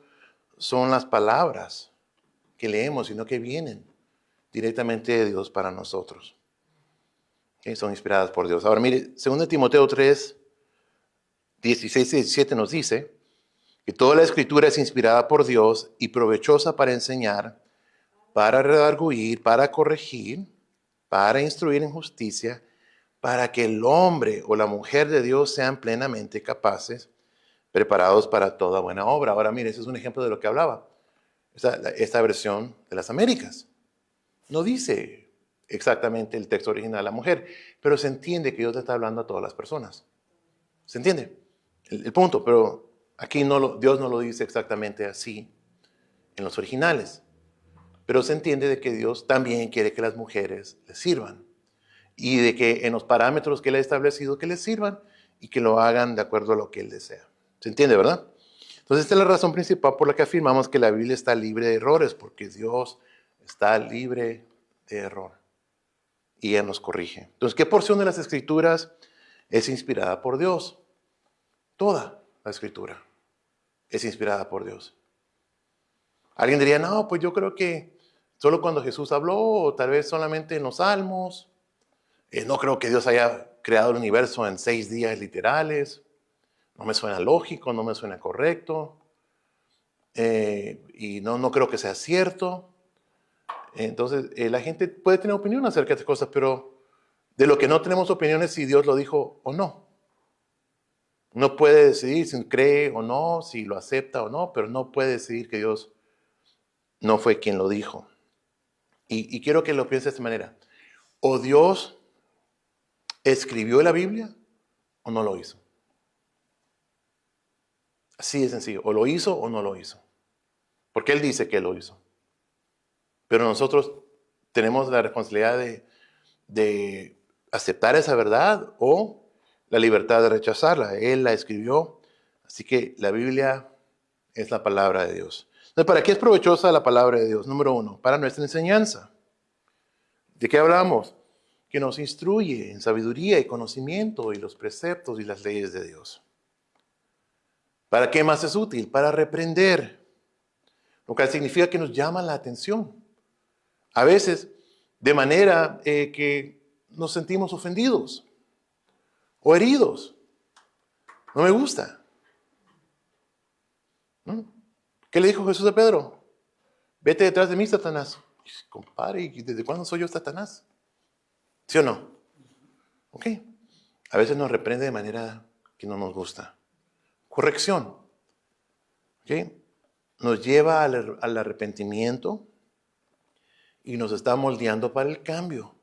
son las palabras que leemos, sino que vienen directamente de Dios para nosotros. Son inspiradas por Dios. Ahora mire, 2 Timoteo 3, 16 y 17 nos dice que toda la Escritura es inspirada por Dios y provechosa para enseñar, para redarguir, para corregir, para instruir en justicia, para que el hombre o la mujer de Dios sean plenamente capaces, preparados para toda buena obra. Ahora, mire, ese es un ejemplo de lo que hablaba. Esta versión de las Américas no dice exactamente el texto original de la mujer, pero se entiende que Dios le está hablando a todas las personas. ¿Se entiende? El punto, pero aquí Dios no lo dice exactamente así en los originales. Pero se entiende de que Dios también quiere que las mujeres le sirvan. Y de que en los parámetros que Él ha establecido que les sirvan y que lo hagan de acuerdo a lo que Él desea. ¿Se entiende, verdad? Entonces esta es la razón principal por la que afirmamos que la Biblia está libre de errores, porque Dios está libre de error. Y Él nos corrige. Entonces, ¿qué porción de las Escrituras es inspirada por Dios? Toda la Escritura es inspirada por Dios. Alguien diría, no, pues yo creo que solo cuando Jesús habló, o tal vez solamente en los Salmos. No creo que Dios haya creado el universo en 6 días literales. No me suena lógico, no me suena correcto. Y no creo que sea cierto. Entonces, la gente puede tener opinión acerca de estas cosas, pero de lo que no tenemos opinión es si Dios lo dijo o no. No puede decidir si cree o no, si lo acepta o no, pero no puede decidir que Dios no fue quien lo dijo. Y quiero que lo piense de esta manera. O Dios escribió la Biblia o no lo hizo. Así de sencillo. O lo hizo o no lo hizo. Porque Él dice que lo hizo. Pero nosotros tenemos la responsabilidad de aceptar esa verdad o la libertad de rechazarla. Él la escribió. Así que la Biblia es la palabra de Dios. Entonces, ¿para qué es provechosa la palabra de Dios? Número 1, para nuestra enseñanza. ¿De qué hablamos? Que nos instruye en sabiduría y conocimiento y los preceptos y las leyes de Dios. ¿Para qué más es útil? Para reprender, lo que significa que nos llama la atención. A veces, de manera que nos sentimos ofendidos o heridos. No me gusta. ¿No? ¿Qué le dijo Jesús a Pedro? Vete detrás de mí, Satanás. Compadre, ¿y desde cuándo soy yo Satanás? ¿Sí o no? Ok. A veces nos reprende de manera que no nos gusta. Corrección. ¿Ok? Nos lleva al arrepentimiento y nos está moldeando para el cambio.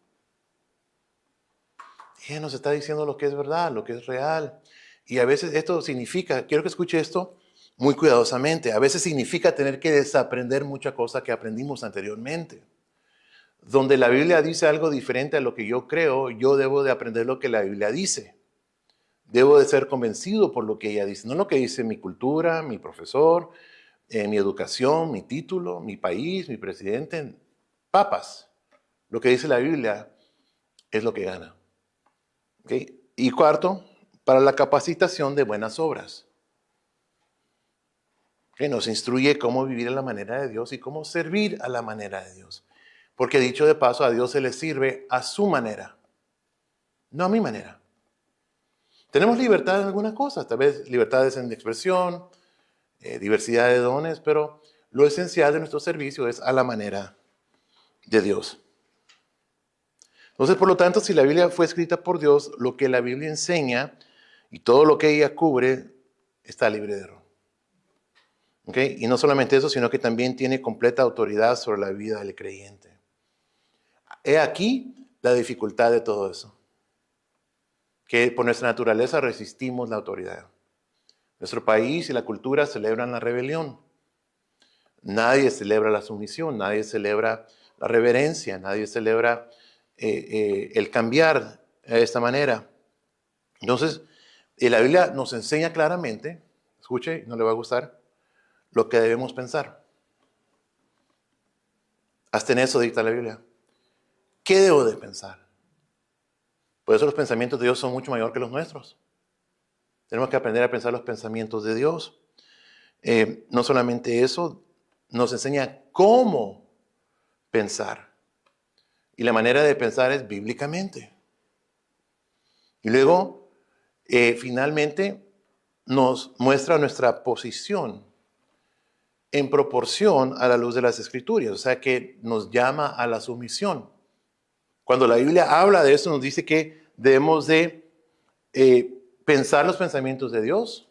Y nos está diciendo lo que es verdad, lo que es real. Y a veces esto significa, quiero que escuche esto muy cuidadosamente, a veces significa tener que desaprender mucha cosa que aprendimos anteriormente. Donde la Biblia dice algo diferente a lo que yo creo, yo debo de aprender lo que la Biblia dice. Debo de ser convencido por lo que ella dice, no lo que dice mi cultura, mi profesor, mi educación, mi título, mi país, mi presidente, papas. Lo que dice la Biblia es lo que gana. ¿Okay? Y cuarto, para la capacitación de buenas obras. ¿Okay? Nos instruye cómo vivir a la manera de Dios y cómo servir a la manera de Dios. Porque dicho de paso, a Dios se le sirve a su manera, no a mi manera. Tenemos libertad en algunas cosas, tal vez libertades en expresión, diversidad de dones, pero lo esencial de nuestro servicio es a la manera de Dios. Entonces, por lo tanto, si la Biblia fue escrita por Dios, lo que la Biblia enseña y todo lo que ella cubre está libre de error. ¿Okay? Y no solamente eso, sino que también tiene completa autoridad sobre la vida del creyente. He aquí la dificultad de todo eso. Que por nuestra naturaleza resistimos la autoridad. Nuestro país y la cultura celebran la rebelión. Nadie celebra la sumisión, nadie celebra la reverencia, nadie celebra el cambiar de esta manera. Entonces, la Biblia nos enseña claramente, escuche, no le va a gustar, lo que debemos pensar. Hasta en eso dicta la Biblia. ¿Qué debo de pensar? Por eso los pensamientos de Dios son mucho mayor que los nuestros. Tenemos que aprender a pensar los pensamientos de Dios. No solamente eso, nos enseña cómo pensar. Y la manera de pensar es bíblicamente. Y luego, finalmente, nos muestra nuestra posición en proporción a la luz de las Escrituras, o sea que nos llama a la sumisión. Cuando la Biblia habla de eso, nos dice que debemos de pensar los pensamientos de Dios,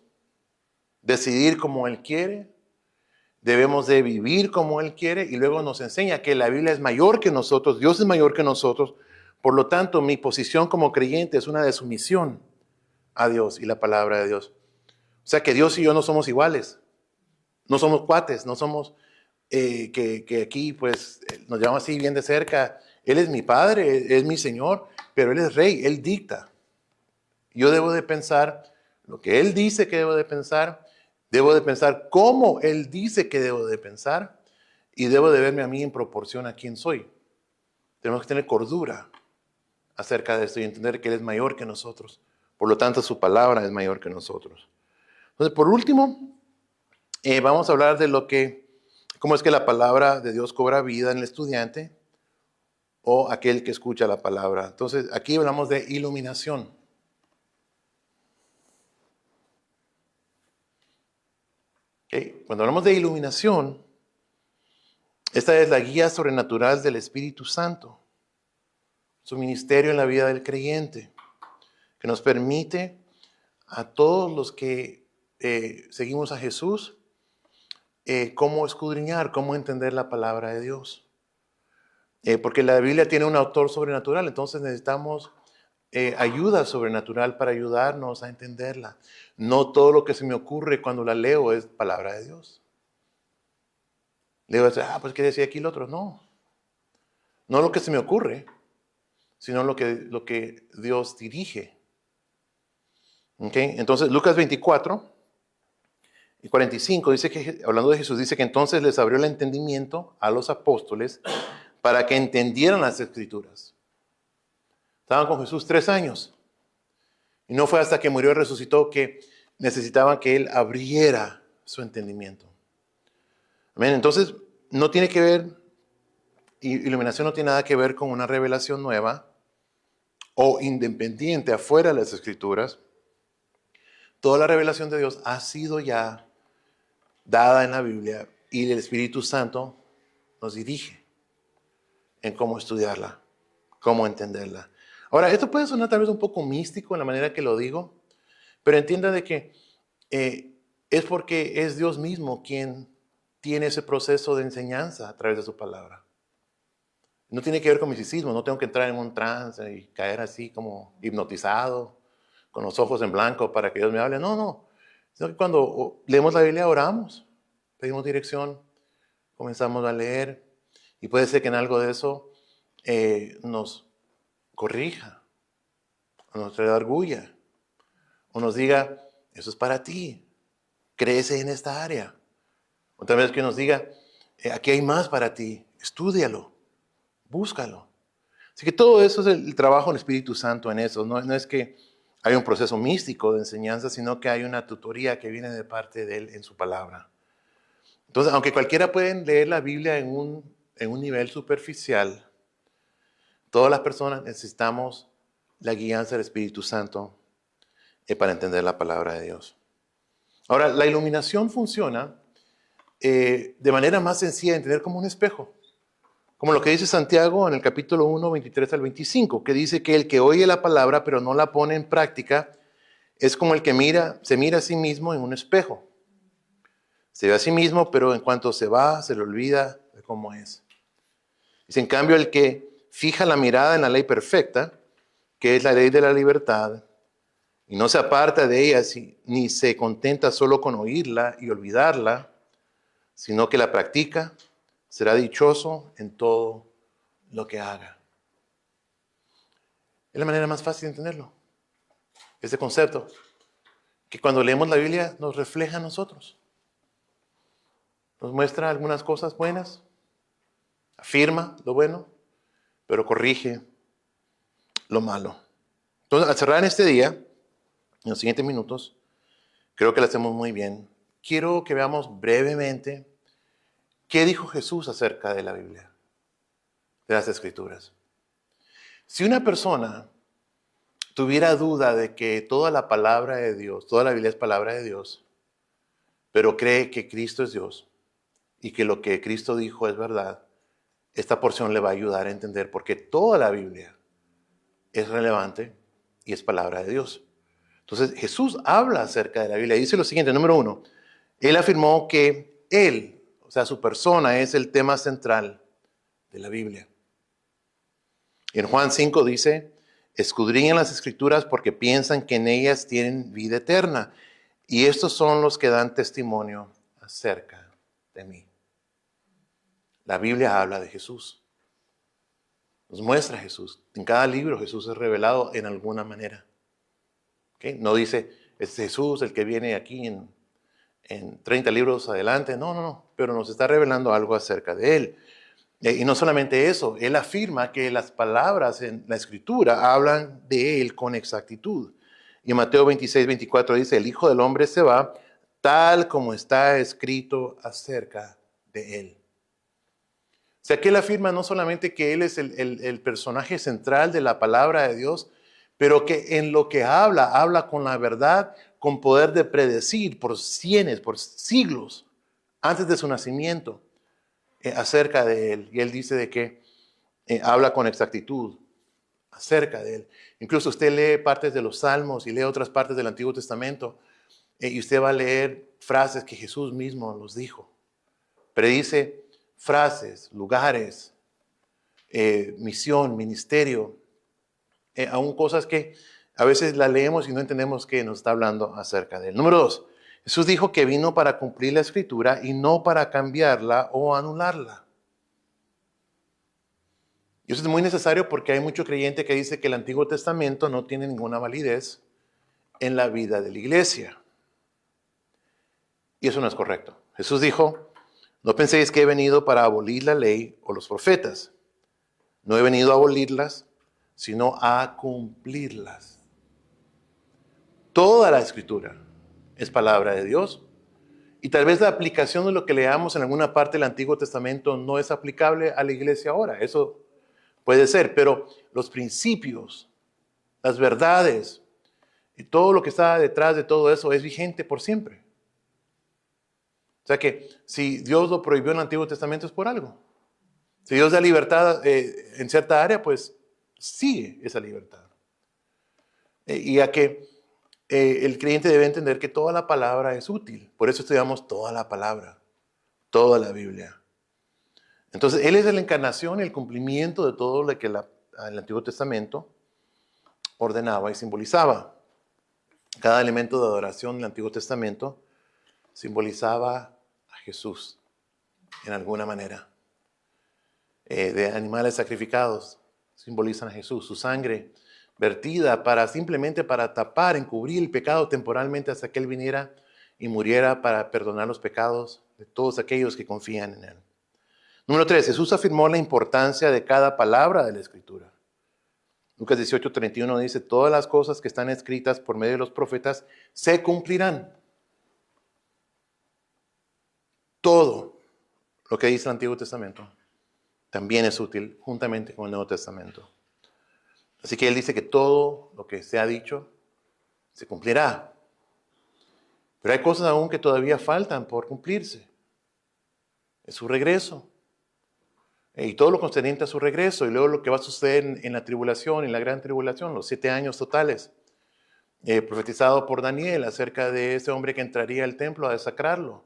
decidir como Él quiere, debemos de vivir como Él quiere, y luego nos enseña que la Biblia es mayor que nosotros, Dios es mayor que nosotros. Por lo tanto, mi posición como creyente es una de sumisión a Dios y la palabra de Dios. O sea que Dios y yo no somos iguales, no somos cuates, no somos que aquí pues nos llevamos así bien de cerca. Él es mi Padre, es mi Señor, pero Él es Rey, Él dicta. Yo debo de pensar lo que Él dice que debo de pensar cómo Él dice que debo de pensar, y debo de verme a mí en proporción a quién soy. Tenemos que tener cordura acerca de esto y entender que Él es mayor que nosotros. Por lo tanto, su palabra es mayor que nosotros. Entonces, por último, vamos a hablar de cómo es que la palabra de Dios cobra vida en el estudiante o aquel que escucha la palabra. Entonces, aquí hablamos de iluminación. ¿Okay? Cuando hablamos de iluminación, esta es la guía sobrenatural del Espíritu Santo, su ministerio en la vida del creyente, que nos permite a todos los que seguimos a Jesús cómo escudriñar, cómo entender la palabra de Dios. Porque la Biblia tiene un autor sobrenatural, entonces necesitamos ayuda sobrenatural para ayudarnos a entenderla. No todo lo que se me ocurre cuando la leo es palabra de Dios. Leo, pues ¿qué decía aquí el otro? No, no lo que se me ocurre, sino lo que Dios dirige. ¿Okay? Entonces, Lucas 24 y 45 dice que, hablando de Jesús, dice que entonces les abrió el entendimiento a los apóstoles para que entendieran las Escrituras. Estaban con Jesús 3 años. Y no fue hasta que murió y resucitó que necesitaban que Él abriera su entendimiento. Amén. Entonces, no tiene que ver, iluminación no tiene nada que ver con una revelación nueva o independiente afuera de las Escrituras. Toda la revelación de Dios ha sido ya dada en la Biblia y el Espíritu Santo nos dirige en cómo estudiarla, cómo entenderla. Ahora, esto puede sonar tal vez un poco místico en la manera que lo digo, pero entienda de que es porque es Dios mismo quien tiene ese proceso de enseñanza a través de su palabra. No tiene que ver con misticismo, no tengo que entrar en un trance y caer así como hipnotizado, con los ojos en blanco para que Dios me hable. No, no. Sino que cuando leemos la Biblia oramos, pedimos dirección, comenzamos a leer y puede ser que en algo de eso nos corrija, o nos redarguya, o nos diga, eso es para ti, crece en esta área. Otra vez que nos diga, aquí hay más para ti, estúdialo, búscalo. Así que todo eso es el trabajo del Espíritu Santo en eso. No es que hay un proceso místico de enseñanza, sino que hay una tutoría que viene de parte de Él en su palabra. Entonces, aunque cualquiera puede leer la Biblia en un nivel superficial, todas las personas necesitamos la guianza del Espíritu Santo para entender la palabra de Dios. Ahora, la iluminación funciona de manera más sencilla de entender como un espejo. Como lo que dice Santiago en el capítulo 1, 23 al 25, que dice que el que oye la palabra pero no la pone en práctica es como el que se mira a sí mismo en un espejo. Se ve a sí mismo, pero en cuanto se va, se le olvida de cómo es. Dice, en cambio, el que fija la mirada en la ley perfecta, que es la ley de la libertad, y no se aparta de ella ni se contenta solo con oírla y olvidarla, sino que la practica, será dichoso en todo lo que haga. Es la manera más fácil de entenderlo. Este concepto, que cuando leemos la Biblia nos refleja a nosotros. Nos muestra algunas cosas buenas, afirma lo bueno, pero corrige lo malo. Entonces, al cerrar en este día, en los siguientes minutos, creo que lo hacemos muy bien. Quiero que veamos brevemente qué dijo Jesús acerca de la Biblia, de las Escrituras. Si una persona tuviera duda de que toda la palabra de Dios, toda la Biblia es palabra de Dios, pero cree que Cristo es Dios y que lo que Cristo dijo es verdad, esta porción le va a ayudar a entender por qué toda la Biblia es relevante y es palabra de Dios. Entonces Jesús habla acerca de la Biblia. Dice lo siguiente, número 1, Él afirmó que Él, o sea, su persona es el tema central de la Biblia. En Juan 5 dice, escudriñan las Escrituras porque piensan que en ellas tienen vida eterna. Y estos son los que dan testimonio acerca de mí. La Biblia habla de Jesús. Nos muestra a Jesús. En cada libro Jesús es revelado en alguna manera. ¿Okay? No dice, es Jesús el que viene aquí en 30 libros adelante. No. Pero nos está revelando algo acerca de Él. Y no solamente eso, Él afirma que las palabras en la Escritura hablan de Él con exactitud. Y en Mateo 26:24 dice, el Hijo del Hombre se va tal como está escrito acerca de Él. O sea, que Él afirma no solamente que Él es el personaje central de la palabra de Dios, pero que en lo que habla con la verdad, con poder de predecir por siglos, antes de su nacimiento, acerca de Él. Y Él dice de que habla con exactitud acerca de Él. Incluso usted lee partes de los Salmos y lee otras partes del Antiguo Testamento y usted va a leer frases que Jesús mismo los dijo. Predice frases, lugares, misión, ministerio, aún cosas que a veces la leemos y no entendemos que nos está hablando acerca de Él. Número 2, Jesús dijo que vino para cumplir la Escritura y no para cambiarla o anularla. Y eso es muy necesario porque hay mucho creyente que dice que el Antiguo Testamento no tiene ninguna validez en la vida de la iglesia. Y eso no es correcto. Jesús dijo, no penséis que he venido para abolir la ley o los profetas. No he venido a abolirlas, sino a cumplirlas. Toda la Escritura es palabra de Dios. Y tal vez la aplicación de lo que leamos en alguna parte del Antiguo Testamento no es aplicable a la iglesia ahora. Eso puede ser, pero los principios, las verdades y todo lo que está detrás de todo eso es vigente por siempre. O sea que si Dios lo prohibió en el Antiguo Testamento es por algo. Si Dios da libertad en cierta área, pues sigue esa libertad. Y a que el creyente debe entender que toda la palabra es útil. Por eso estudiamos toda la palabra, toda la Biblia. Entonces, Él es la encarnación y el cumplimiento de todo lo que el Antiguo Testamento ordenaba y simbolizaba. Cada elemento de adoración del Antiguo Testamento simbolizaba a Jesús en alguna manera. De animales sacrificados simbolizan a Jesús. Su sangre vertida simplemente para tapar, encubrir el pecado temporalmente hasta que Él viniera y muriera para perdonar los pecados de todos aquellos que confían en Él. Número 3, Jesús afirmó la importancia de cada palabra de la Escritura. Lucas 18:31 dice, todas las cosas que están escritas por medio de los profetas se cumplirán. Todo lo que dice el Antiguo Testamento también es útil juntamente con el Nuevo Testamento. Así que Él dice que todo lo que se ha dicho se cumplirá. Pero hay cosas aún que todavía faltan por cumplirse. Es su regreso. Y todo lo concerniente a su regreso, y luego lo que va a suceder en la tribulación, en la gran tribulación, los 7 años totales, profetizado por Daniel acerca de ese hombre que entraría al templo a desacrarlo.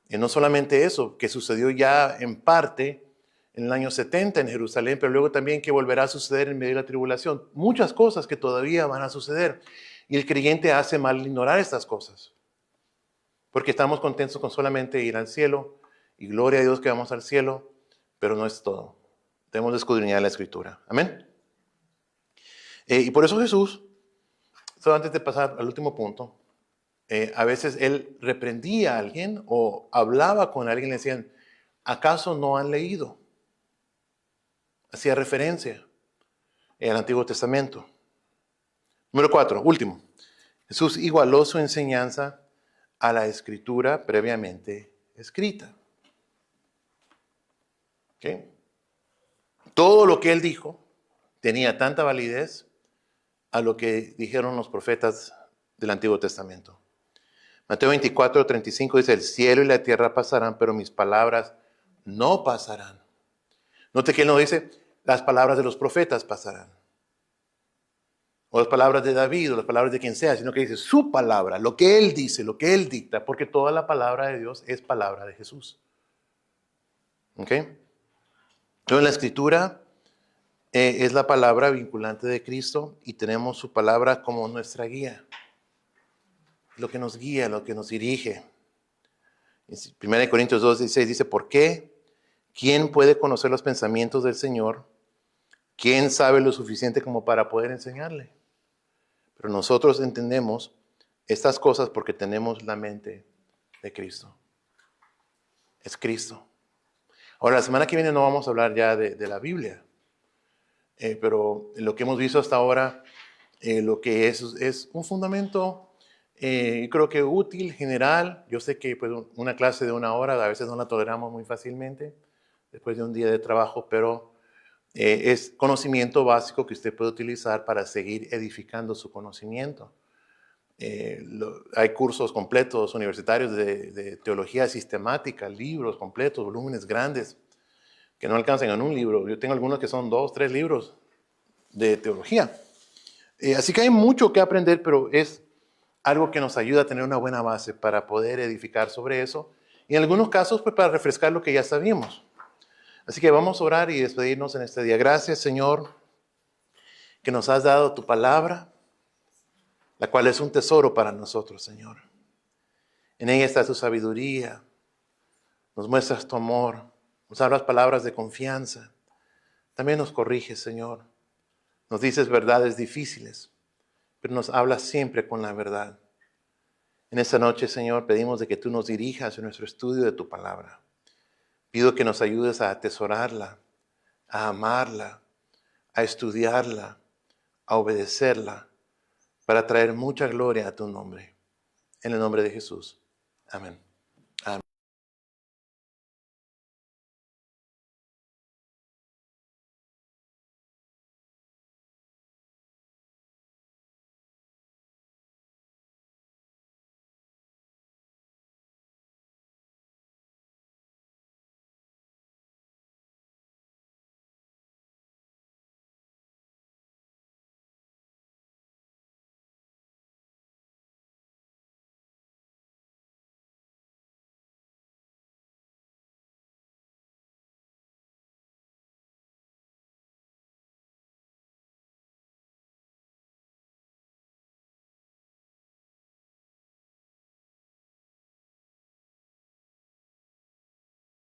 Y no solamente eso, que sucedió ya en parte en el año 70 en Jerusalén, pero luego también que volverá a suceder en medio de la tribulación. Muchas cosas que todavía van a suceder. Y el creyente hace mal ignorar estas cosas. Porque estamos contentos con solamente ir al cielo, y gloria a Dios que vamos al cielo, pero no es todo. Debemos de escudriñar la Escritura. Amén. Y por eso Jesús, solo antes de pasar al último punto, a veces Él reprendía a alguien o hablaba con alguien y le decían, ¿acaso no han leído? Hacía referencia al Antiguo Testamento. Número 4, último. Jesús igualó su enseñanza a la Escritura previamente escrita. ¿Okay? Todo lo que Él dijo tenía tanta validez a lo que dijeron los profetas del Antiguo Testamento. Mateo 24:35 dice, el cielo y la tierra pasarán, pero mis palabras no pasarán. Note que él no dice, las palabras de los profetas pasarán. O las palabras de David, o las palabras de quien sea, sino que dice su palabra, lo que él dice, lo que él dicta, porque toda la palabra de Dios es palabra de Jesús. ¿Ok? Entonces la Escritura es la palabra vinculante de Cristo y tenemos su palabra como nuestra guía. Lo que nos guía, lo que nos dirige. 1 Corintios 2:16 dice, ¿por qué? ¿Quién puede conocer los pensamientos del Señor? ¿Quién sabe lo suficiente como para poder enseñarle? Pero nosotros entendemos estas cosas porque tenemos la mente de Cristo. Es Cristo. Ahora, la semana que viene no vamos a hablar ya de la Biblia. Pero lo que hemos visto hasta ahora, lo que es un fundamento, creo que útil, general. Yo sé que pues, una clase de 1 hora a veces no la toleramos muy fácilmente después de un día de trabajo, pero es conocimiento básico que usted puede utilizar para seguir edificando su conocimiento. Hay cursos completos universitarios de teología sistemática, libros completos, volúmenes grandes, que no alcanzan en un libro. Yo tengo algunos que son 2, 3 libros de teología. Así que hay mucho que aprender, pero es algo que nos ayuda a tener una buena base para poder edificar sobre eso. Y en algunos casos, pues para refrescar lo que ya sabíamos. Así que vamos a orar y despedirnos en este día. Gracias, Señor, que nos has dado tu palabra, la cual es un tesoro para nosotros, Señor. En ella está tu sabiduría, nos muestras tu amor, nos hablas palabras de confianza. También nos corriges, Señor. Nos dices verdades difíciles, pero nos hablas siempre con la verdad. En esta noche, Señor, pedimos de que tú nos dirijas en nuestro estudio de tu palabra. Pido que nos ayudes a atesorarla, a amarla, a estudiarla, a obedecerla, para traer mucha gloria a tu nombre. En el nombre de Jesús. Amén.